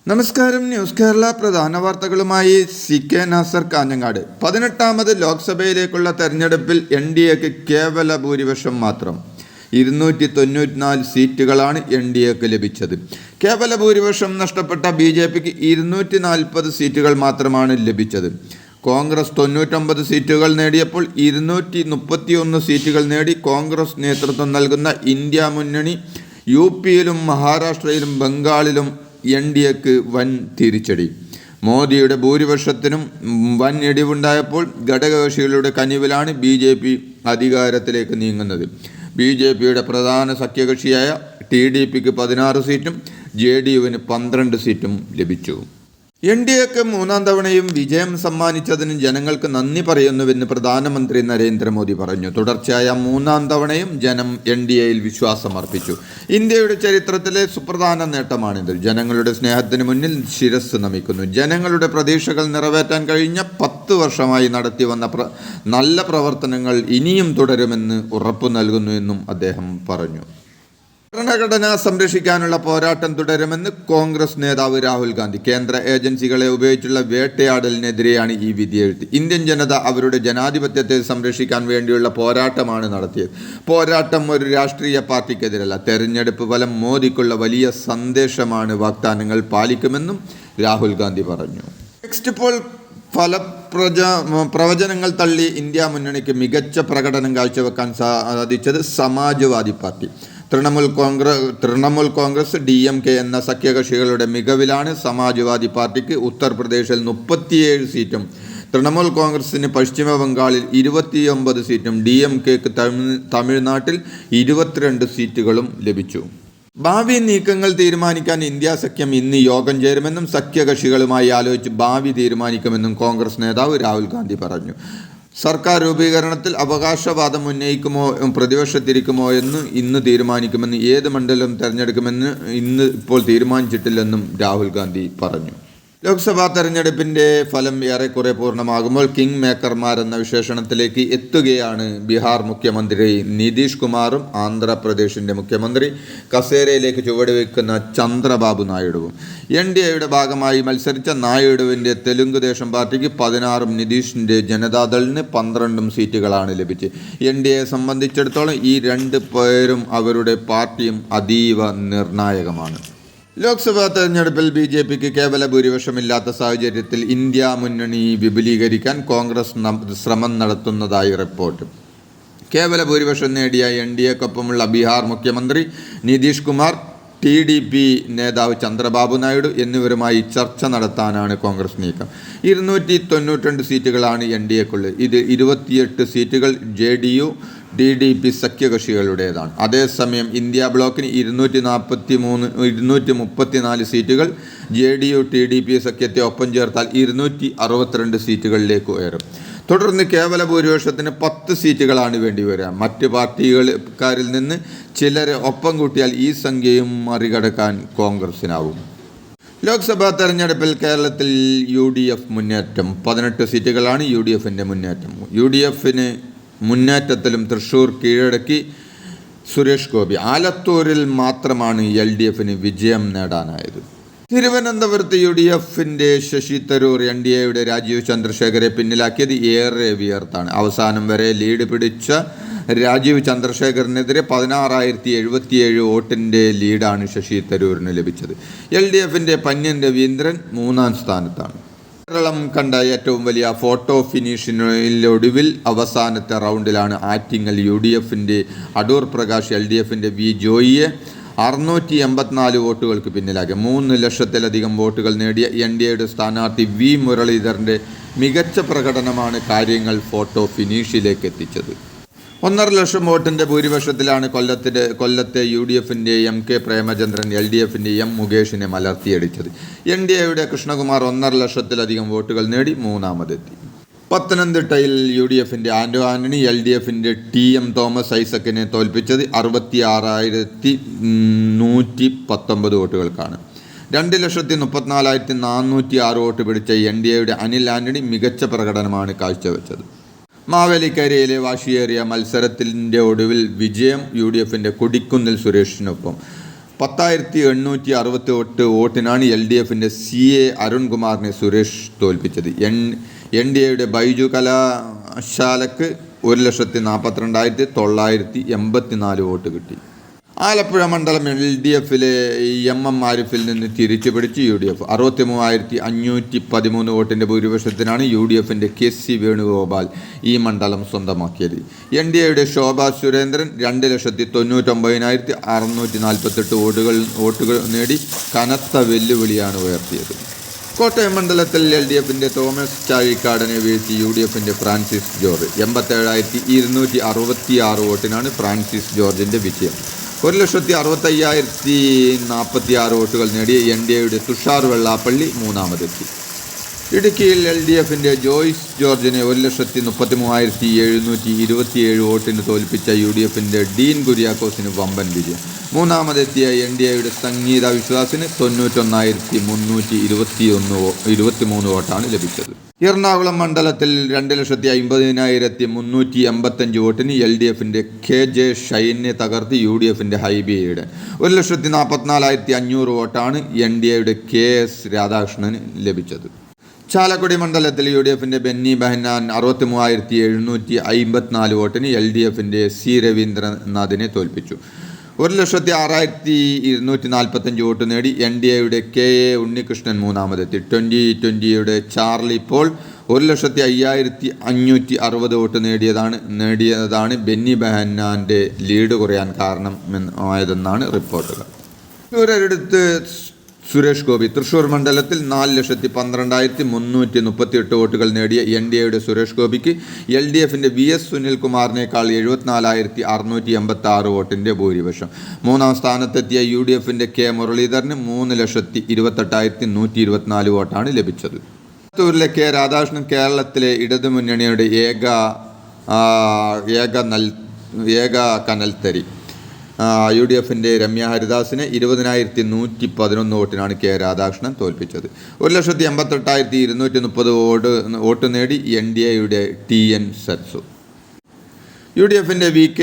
നമസ്കാരം. ന്യൂസ് കേരള പ്രധാന വാർത്തകളുമായി CK നാസർ കാഞ്ഞങ്ങാട്. 18ാമത് ലോക്സഭയിലേക്കുള്ള തെരഞ്ഞെടുപ്പിൽ NDAക്ക് കേവല ഭൂരിപക്ഷം മാത്രം. 294 സീറ്റുകളാണ് NDAക്ക് ലഭിച്ചത്. കേവല ഭൂരിപക്ഷം നഷ്ടപ്പെട്ട BJPക്ക് 240 സീറ്റുകൾ മാത്രമാണ് ലഭിച്ചത്. കോൺഗ്രസ് 99 സീറ്റുകൾ നേടിയപ്പോൾ 231 സീറ്റുകൾ നേടി കോൺഗ്രസ് നേതൃത്വം നൽകുന്ന ഇന്ത്യ മുന്നണി UPയിലും മഹാരാഷ്ട്രയിലും ബംഗാളിലും NDAക്ക് വൻ തിരിച്ചടി. മോദിയുടെ ഭൂരിപക്ഷത്തിനും വൻ ഇടിവുണ്ടായപ്പോൾ ഘടകകക്ഷികളുടെ കനിവിലാണ് BJP അധികാരത്തിലേക്ക് നീങ്ങുന്നത്. BJPയുടെ പ്രധാന സഖ്യകക്ഷിയായ TDPക്ക് 16 സീറ്റും JDUവിന് 12 സീറ്റും ലഭിച്ചു. NDAക്ക് 3ാം തവണയും വിജയം സമ്മാനിച്ചതിന് ജനങ്ങൾക്ക് നന്ദി പറയുന്നുവെന്ന് പ്രധാനമന്ത്രി നരേന്ദ്രമോദി പറഞ്ഞു. തുടർച്ചയായ 3ാം തവണയും ജനം NDAയിൽ വിശ്വാസമർപ്പിച്ചു. ഇന്ത്യയുടെ ചരിത്രത്തിലെ സുപ്രധാന നേട്ടമാണിത്. ജനങ്ങളുടെ സ്നേഹത്തിന് മുന്നിൽ ശിരസ് നമിക്കുന്നു. ജനങ്ങളുടെ പ്രതീക്ഷകൾ നിറവേറ്റാൻ കഴിഞ്ഞ 10 വർഷമായി നടത്തിവന്ന നല്ല പ്രവർത്തനങ്ങൾ ഇനിയും തുടരുമെന്ന് ഉറപ്പു നൽകുന്നു എന്നും അദ്ദേഹം പറഞ്ഞു. ഭരണഘടന സംരക്ഷിക്കാനുള്ള പോരാട്ടം തുടരുമെന്ന് കോൺഗ്രസ് നേതാവ് രാഹുൽ ഗാന്ധി. കേന്ദ്ര ഏജൻസികളെ ഉപയോഗിച്ചുള്ള വേട്ടയാടലിനെതിരെയാണ് ഈ വിധിയെഴുത്ത്. ഇന്ത്യൻ ജനത അവരുടെ ജനാധിപത്യത്തെ സംരക്ഷിക്കാൻ വേണ്ടിയുള്ള പോരാട്ടമാണ് നടത്തിയത്. പോരാട്ടം ഒരു രാഷ്ട്രീയ പാർട്ടിക്കെതിരല്ല. തെരഞ്ഞെടുപ്പ് ഫലം മോദിക്കുള്ള വലിയ സന്ദേശമാണ്. വാഗ്ദാനങ്ങൾ പാലിക്കുമെന്നും രാഹുൽ ഗാന്ധി പറഞ്ഞു. എക്സിറ്റ് പോൾ പ്രവചനങ്ങൾ തള്ളി ഇന്ത്യ മുന്നണിക്ക് മികച്ച പ്രകടനം കാഴ്ചവെക്കാൻ സാധിച്ചത് സമാജ്വാദി പാർട്ടി, തൃണമൂൽ കോൺഗ്രസ്, DMK എന്ന സഖ്യകക്ഷികളുടെ മികവിലാണ്. സമാജ്വാദി പാർട്ടിക്ക് ഉത്തർപ്രദേശിൽ 37 സീറ്റും തൃണമൂൽ കോൺഗ്രസിന് പശ്ചിമ ബംഗാളിൽ 29 സീറ്റും DMKക്ക് തമിഴ്നാട്ടിൽ 22 സീറ്റുകളും ലഭിച്ചു. ഭാവി നീക്കങ്ങൾ തീരുമാനിക്കാൻ ഇന്ത്യ സഖ്യം ഇന്ന് യോഗം ചേരുമെന്നും സഖ്യകക്ഷികളുമായി ആലോചിച്ച് ഭാവി തീരുമാനിക്കുമെന്നും കോൺഗ്രസ് നേതാവ് രാഹുൽ ഗാന്ധി പറഞ്ഞു. സർക്കാർ രൂപീകരണത്തിൽ അവകാശവാദം ഉന്നയിക്കുമോ പ്രതിപക്ഷത്തിരിക്കുമോ എന്ന് ഇന്ന് തീരുമാനിക്കുമെന്ന്, ഏത് മണ്ഡലം തിരഞ്ഞെടുക്കുമെന്ന് ഇപ്പോൾ തീരുമാനിച്ചിട്ടില്ലെന്നും രാഹുൽ ഗാന്ധി പറഞ്ഞു. ലോക്സഭാ തെരഞ്ഞെടുപ്പിൻ്റെ ഫലം ഏറെക്കുറെ പൂർണ്ണമാകുമ്പോൾ കിങ് മേക്കർമാരെന്ന വിശേഷണത്തിലേക്ക് എത്തുകയാണ് ബീഹാർ മുഖ്യമന്ത്രി നിതീഷ് കുമാറും ആന്ധ്രാപ്രദേശിൻ്റെ മുഖ്യമന്ത്രി കസേരയിലേക്ക് ചുവടുവെക്കുന്ന ചന്ദ്രബാബു നായിഡുവും. NDAയുടെ ഭാഗമായി മത്സരിച്ച നായിഡുവിൻ്റെ തെലുങ്കുദേശം പാർട്ടിക്ക് 16ഉം നിതീഷിൻ്റെ ജനതാദളിന് 12ഉം സീറ്റുകളാണ് ലഭിച്ചത്. NDAയെ സംബന്ധിച്ചിടത്തോളം ഈ 2 പേരും അവരുടെ പാർട്ടിയും അതീവ നിർണായകമാണ്. ലോക്സഭാ തെരഞ്ഞെടുപ്പിൽ BJPക്ക് കേവല ഭൂരിപക്ഷമില്ലാത്ത സാഹചര്യത്തിൽ ഇന്ത്യ മുന്നണി വിപുലീകരിക്കാൻ കോൺഗ്രസ് ശ്രമം നടത്തുന്നതായി റിപ്പോർട്ട്. കേവല ഭൂരിപക്ഷം നേടിയ NDAക്കൊപ്പമുള്ള ബീഹാർ മുഖ്യമന്ത്രി നിതീഷ് കുമാർ, TDP നേതാവ് ചന്ദ്രബാബു നായിഡു എന്നിവരുമായി ചർച്ച നടത്താനാണ് കോൺഗ്രസ് നീക്കം. 292 സീറ്റുകളാണ് NDAക്കുള്ളത്. ഇത് 28 സീറ്റുകൾ JDU TDP സഖ്യകക്ഷികളുടേതാണ്. അതേസമയം ഇന്ത്യ ബ്ലോക്കിന് 234 സീറ്റുകൾ, JDU TDP സഖ്യത്തെ ഒപ്പം ചേർത്താൽ 262 സീറ്റുകളിലേക്ക് ഉയരും. തുടർന്ന് കേവല ഭൂരിപക്ഷത്തിന് 10 സീറ്റുകളാണ് വേണ്ടിവരിക. മറ്റ് പാർട്ടിക്കാരിൽ നിന്ന് ചിലരെ ഒപ്പം കൂട്ടിയാൽ ഈ സംഖ്യയും മറികടക്കാൻ കോൺഗ്രസിനാവും. ലോക്സഭാ തെരഞ്ഞെടുപ്പിൽ കേരളത്തിൽ UDF മുന്നേറ്റം. 18 സീറ്റുകളാണ് UDFൻ്റെ മുന്നേറ്റം. UDFന് മുന്നേറ്റത്തിലും തൃശ്ശൂർ കീഴടക്കി സുരേഷ് ഗോപി. ആലത്തൂരിൽ മാത്രമാണ് LDFന് വിജയം നേടാനായത്. തിരുവനന്തപുരത്ത് UDFൻ്റെ ശശി തരൂർ NDAയുടെ രാജീവ് ചന്ദ്രശേഖരെ പിന്നിലാക്കിയത് ഏറെ വിയർത്താണ്. അവസാനം വരെ ലീഡ് പിടിച്ച രാജീവ് ചന്ദ്രശേഖറിനെതിരെ 16,077 വോട്ടിൻ്റെ ലീഡാണ് ശശി തരൂരിന് ലഭിച്ചത്. LDFൻ്റെ പന്ന്യൻ രവീന്ദ്രൻ 3ാം സ്ഥാനത്താണ്. കേരളം കണ്ട ഏറ്റവും വലിയ ഫോട്ടോ ഫിനിഷിനൊടുവിൽ അവസാനത്തെ റൗണ്ടിലാണ് ആറ്റിങ്ങൽ UDFൻ്റെ അടൂർ പ്രകാശ് LDFൻ്റെ V ജോയിയെ 684 വോട്ടുകൾക്ക് പിന്നിലാക്കി. 3 ലക്ഷത്തിലധികം വോട്ടുകൾ നേടിയ NDAയുടെ സ്ഥാനാർത്ഥി V മുരളീധരൻ്റെ മികച്ച പ്രകടനമാണ് കാര്യങ്ങൾ ഫോട്ടോ ഫിനിഷിലേക്ക് എത്തിച്ചത്. 1.5 ലക്ഷം വോട്ടിൻ്റെ ഭൂരിപക്ഷത്തിലാണ് കൊല്ലത്തെ UDFൻ്റെ MK പ്രേമചന്ദ്രൻ LDFൻ്റെ M മുകേഷിനെ മലർത്തിയടിച്ചത്. NDAയുടെ കൃഷ്ണകുമാർ 1.5 ലക്ഷത്തിലധികം വോട്ടുകൾ നേടി 3ാമതെത്തി. പത്തനംതിട്ടയിൽ UDFൻ്റെ ആൻ്റോ ആൻ്റണി LDFൻ്റെ TM തോമസ് ഐസക്കിനെ തോൽപ്പിച്ചത് 66,119 വോട്ടുകൾക്കാണ്. 2,34,406 വോട്ട് പിടിച്ച NDAയുടെ അനിൽ ആൻ്റണി മികച്ച പ്രകടനമാണ് കാഴ്ചവെച്ചത്. മാവേലിക്കരയിലെ വാശിയേറിയ മത്സരത്തിൻ്റെ ഒടുവിൽ വിജയം UDFൻ്റെ കൊടിക്കുന്നിൽ സുരേഷിനൊപ്പം. 10,868 വോട്ടിനാണ് LDFിൻ്റെ CA അരുൺകുമാറിനെ സുരേഷ് തോൽപ്പിച്ചത്. NDAയുടെ ബൈജു കലാശാലക്ക് 1,42,984 വോട്ട് കിട്ടി. ആലപ്പുഴ മണ്ഡലം LDFിലെ MM ആരിഫിൽ നിന്ന് തിരിച്ചു പിടിച്ച് UDF 63,513 വോട്ടിൻ്റെ ഭൂരിപക്ഷത്തിനാണ് UDFിൻ്റെ KC വേണുഗോപാൽ ഈ മണ്ഡലം സ്വന്തമാക്കിയത്. NDAയുടെ ശോഭ സുരേന്ദ്രൻ 2,99,648 വോട്ടുകൾ നേടി കനത്ത വെല്ലുവിളിയാണ് ഉയർത്തിയത്. കോട്ടയം മണ്ഡലത്തിൽ LDFിൻ്റെ തോമസ് ചാഴിക്കാടനെ വീഴ്ത്തി UDFിൻ്റെ ഫ്രാൻസിസ് ജോർജ് 87,266 വോട്ടിനാണ് ഫ്രാൻസിസ് ജോർജിൻ്റെ വിജയം. 1,65,046 വോട്ടുകൾ നേടിയ NDAയുടെ തുഷാർ വെള്ളാപ്പള്ളി മൂന്നാമതെത്തി. ഇടുക്കിയിൽ LDFിൻ്റെ ജോയ്സ് ജോർജിനെ 1,33,727 വോട്ടിന് തോൽപ്പിച്ച UDFിൻ്റെ ഡീൻ കുര്യാക്കോസിന് വമ്പൻ വിജയം. മൂന്നാമതെത്തിയ NDAയുടെ സംഗീത വിശ്വാസിന് 91,323 വോട്ടാണ് ലഭിച്ചത്. എറണാകുളം മണ്ഡലത്തിൽ 2,50,385 വോട്ടിന് LDFിൻ്റെ KJ ഷൈനെ തകർത്ത് UDFിൻ്റെ ഹൈബിയുടെ 1,44,500 വോട്ടാണ് NDAയുടെ KS രാധാകൃഷ്ണന് ലഭിച്ചത്. ചാലക്കുടി മണ്ഡലത്തിൽ UDFിൻ്റെ ബെന്നി ബെഹന്നാൻ 63,754 വോട്ടിന് LDFിൻ്റെ C രവീന്ദ്രനാഥിനെ തോൽപ്പിച്ചു. 1,06,245 വോട്ട് നേടി NDAയുടെ KA ഉണ്ണികൃഷ്ണൻ മൂന്നാമതെത്തി. 2020യുടെ ചാർലി പോൾ 1,05,560 വോട്ട് നേടിയതാണ് ബെന്നി ബെഹന്നാൻ്റെ ലീഡ് കുറയാൻ കാരണമായതെന്നാണ് റിപ്പോർട്ടുകൾ. ഇവരടുത്ത് സുരേഷ് ഗോപി തൃശൂർ മണ്ഡലത്തിൽ 4,12,338 വോട്ടുകൾ നേടിയ NDAയുടെ സുരേഷ് ഗോപിക്ക് LDFിൻ്റെ VS സുനിൽകുമാറിനേക്കാൾ 74,686 വോട്ടിൻ്റെ ഭൂരിപക്ഷം. മൂന്നാം സ്ഥാനത്തെത്തിയ UDFിൻ്റെ K മുരളീധരന് 3,28,124 വോട്ടാണ് ലഭിച്ചത്. പുത്തൂരിലെ K രാധാകൃഷ്ണൻ കേരളത്തിലെ ഇടതുമുന്നണിയുടെ ഏക കനൽത്തരി. UDFിൻ്റെ രമ്യ ഹരിദാസിനെ 20,111 വോട്ടിനാണ് K രാധാകൃഷ്ണൻ തോൽപ്പിച്ചത്. 1,88,230 വോട്ട് നേടി NDAയുടെ TN സത്സു. UDFിൻ്റെ VK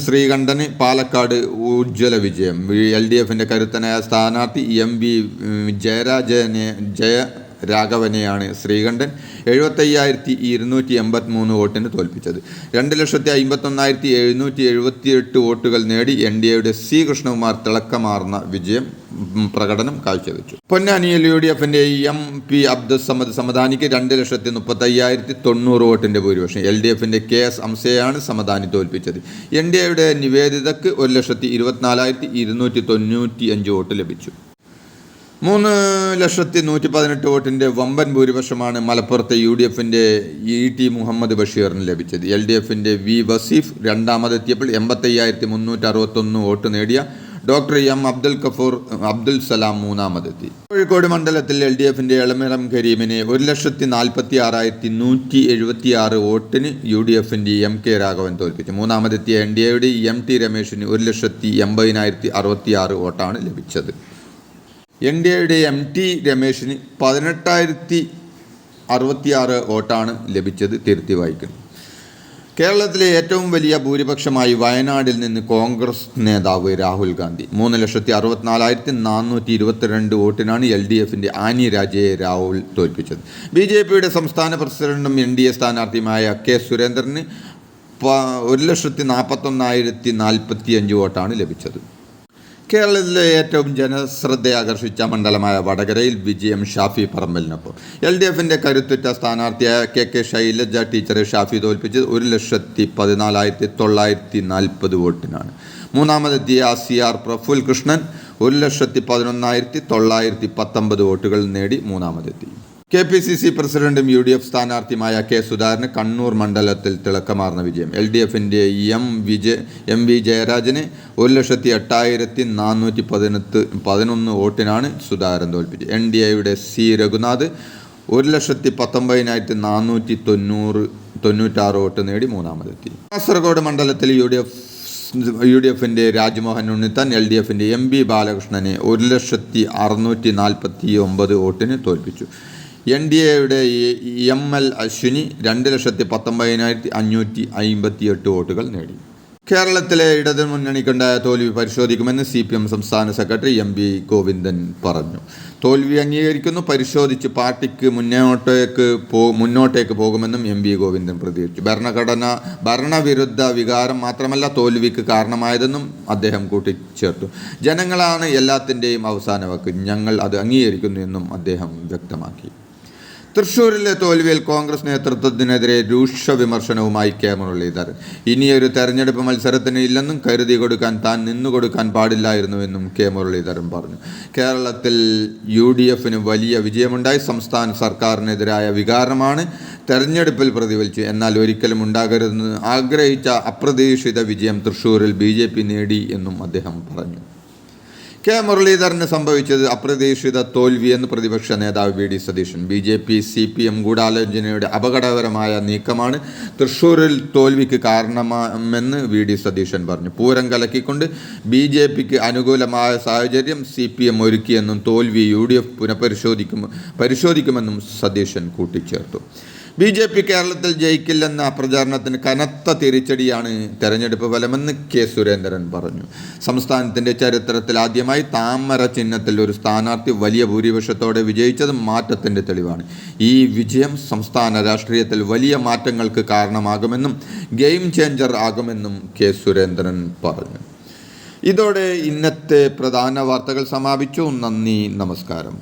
ശ്രീകണ്ഠന് പാലക്കാട് ഉജ്ജ്വല വിജയം. LDFിൻ്റെ കരുത്തനായ സ്ഥാനാർത്ഥി MV ജയരാഘവനെയാണ് ശ്രീകണ്ഠൻ 75,283 വോട്ടിന് തോൽപ്പിച്ചത്. 2,51,778 വോട്ടുകൾ നേടി NDAയുടെ C കൃഷ്ണകുമാർ തിളക്കമാർന്ന വിജയം പ്രകടനം കാഴ്ചവെച്ചു. പൊന്നാനിയിൽ UDFിൻ്റെ MP അബ്ദുസമദ് സമദാനിക്ക് 2,35,090 വോട്ടിൻ്റെ ഭൂരിപക്ഷം. LDFിൻ്റെ KS അംസയാണ് സമദാനി തോൽപ്പിച്ചത്. NDAയുടെ നിവേദിതക്ക് 1,24,295 വോട്ട് ലഭിച്ചു. 3,118 വോട്ടിൻ്റെ വമ്പൻ ഭൂരിപക്ഷമാണ് മലപ്പുറത്തെ UDFിൻ്റെ ET മുഹമ്മദ് ബഷീറിന് ലഭിച്ചത്. LDFിൻ്റെ V വസീഫ് രണ്ടാമതെത്തിയപ്പോൾ 85,361 വോട്ട് നേടിയ ഡോക്ടർ M അബ്ദുൽ സലാം മൂന്നാമതെത്തി. കോഴിക്കോട് മണ്ഡലത്തിൽ LDFിൻ്റെ എളമരം കരീമിനെ 1,46,176 വോട്ടിന് UDFിൻ്റെ MK രാഘവൻ തോൽപ്പിച്ചു. മൂന്നാമതെത്തിയ NDAയുടെ MT രമേശിന് 1,80,066 വോട്ടാണ് ലഭിച്ചത്. NDAയുടെ MT രമേശിന് 18,066 വോട്ടാണ് ലഭിച്ചത്. തിരുത്തി വായിക്കുന്നു. കേരളത്തിലെ ഏറ്റവും വലിയ ഭൂരിപക്ഷമായി വയനാടിൽ നിന്ന് കോൺഗ്രസ് നേതാവ് രാഹുൽ ഗാന്ധി 3,64,422 വോട്ടിനാണ് LDFിൻ്റെ ആനി രാജയെ രാഹുൽ തോൽപ്പിച്ചത്. BJPയുടെ സംസ്ഥാന പ്രസിഡന്റും NDA സ്ഥാനാർത്ഥിയുമായ K സുരേന്ദ്രന് 1,41,045 വോട്ടാണ് ലഭിച്ചത്. കേരളത്തിലെ ഏറ്റവും ജനശ്രദ്ധയാകർഷിച്ച മണ്ഡലമായ വടകരയിൽ വിജയം ഷാഫി പറമ്പലിനൊപ്പം. LDFിൻ്റെ കരുത്തുറ്റ സ്ഥാനാർത്ഥിയായ KK ശൈലജ ടീച്ചറെ ഷാഫി തോൽപ്പിച്ചത് 1,14,940 വോട്ടിനാണ്. മൂന്നാമതെത്തിയ CR പ്രഫുൽ കൃഷ്ണൻ 1,11,919 വോട്ടുകൾ നേടി മൂന്നാമതെത്തി. KPCC പ്രസിഡന്റും UDF സ്ഥാനാർത്ഥിയുമായ K സുധാകരന് കണ്ണൂർ മണ്ഡലത്തിൽ തിളക്കമാർന്ന വിജയം. LDFിൻ്റെ MV ജയരാജന് 1,08,411 വോട്ടിനാണ് സുധാകരൻ തോൽപ്പിച്ചത്. NDAയുടെ C രഘുനാഥ് 1,19,496 വോട്ട് നേടി മൂന്നാമതെത്തി. കാസർഗോഡ് മണ്ഡലത്തിൽ UDFിൻ്റെ രാജ്മോഹൻ ഉണ്ണിത്താൻ LDFിൻ്റെ MB ബാലകൃഷ്ണനെ 1,649 വോട്ടിന് തോൽപ്പിച്ചു. NDAയുടെ ML അശ്വിനി 2,19,558 വോട്ടുകൾ നേടി. കേരളത്തിലെ ഇടതുമുന്നണിക്കുണ്ടായ തോൽവി പരിശോധിക്കുമെന്ന് CPM സംസ്ഥാന സെക്രട്ടറി MV ഗോവിന്ദൻ പറഞ്ഞു. തോൽവി അംഗീകരിക്കുന്നു, പരിശോധിച്ച് പാർട്ടിക്ക് മുന്നോട്ടേക്ക് പോകുമെന്നും MV ഗോവിന്ദൻ പ്രതികരിച്ചു. ഭരണവിരുദ്ധ വികാരം മാത്രമല്ല തോൽവിക്ക് കാരണമായതെന്നും അദ്ദേഹം കൂട്ടിച്ചേർത്തു. ജനങ്ങളാണ് എല്ലാത്തിൻ്റെയും അവസാന വാക്ക്, ഞങ്ങൾ അത് അംഗീകരിക്കുന്നു എന്നും അദ്ദേഹം വ്യക്തമാക്കി. തൃശ്ശൂരിലെ തോൽവിയിൽ കോൺഗ്രസ് നേതൃത്വത്തിനെതിരെ രൂക്ഷ വിമർശനവുമായി കെ മുരളീധരൻ. ഇനിയൊരു തെരഞ്ഞെടുപ്പ് മത്സരത്തിന് ഇല്ലെന്നും കരുതി കൊടുക്കാൻ താൻ നിന്നുകൊടുക്കാൻ പാടില്ലായിരുന്നുവെന്നും കെ മുരളീധരൻ പറഞ്ഞു. കേരളത്തിൽ UDFന് വലിയ വിജയമുണ്ടായി. സംസ്ഥാന സർക്കാരിനെതിരായ വികാരമാണ് തെരഞ്ഞെടുപ്പിൽ പ്രതിഫലിച്ചു. എന്നാൽ ഒരിക്കലും ഉണ്ടാകരുതെന്ന് ആഗ്രഹിച്ച അപ്രതീക്ഷിത വിജയം തൃശ്ശൂരിൽ BJP നേടി എന്നും അദ്ദേഹം പറഞ്ഞു. കെ മുരളീധരന് സംഭവിച്ചത് അപ്രതീക്ഷിത തോൽവിയെന്ന് പ്രതിപക്ഷ നേതാവ് VD സതീശൻ. BJP CPM ഗൂഢാലോചനയുടെ അപകടകരമായ നീക്കമാണ് തൃശ്ശൂരിൽ തോൽവിക്ക് കാരണമെന്ന് VD സതീശൻ പറഞ്ഞു. പൂരം കലക്കിക്കൊണ്ട് BJPക്ക് അനുകൂലമായ സാഹചര്യം CPM ഒരുക്കിയെന്നും തോൽവി UDF പരിശോധിക്കുമെന്നും സതീശൻ കൂട്ടിച്ചേർത്തു. BJP കേരളത്തിൽ ജയിക്കില്ലെന്ന പ്രചാരണത്തിന് കനത്ത തിരിച്ചടിയാണ് തെരഞ്ഞെടുപ്പ് ഫലമെന്ന് കെ സുരേന്ദ്രൻ പറഞ്ഞു. സംസ്ഥാനത്തിൻ്റെ ചരിത്രത്തിൽ ആദ്യമായി താമര ചിഹ്നത്തിൽ ഒരു സ്ഥാനാർത്ഥി വലിയ ഭൂരിപക്ഷത്തോടെ വിജയിച്ചത് മാറ്റത്തിൻ്റെ തെളിവാണ്. ഈ വിജയം സംസ്ഥാന രാഷ്ട്രീയത്തിൽ വലിയ മാറ്റങ്ങൾക്ക് കാരണമാകുമെന്നും ഗെയിം ചേഞ്ചർ ആകുമെന്നും കെ സുരേന്ദ്രൻ പറഞ്ഞു. ഇതോടെ ഇന്നത്തെ പ്രധാന വാർത്തകൾ സമാപിച്ചു. നന്ദി, നമസ്കാരം.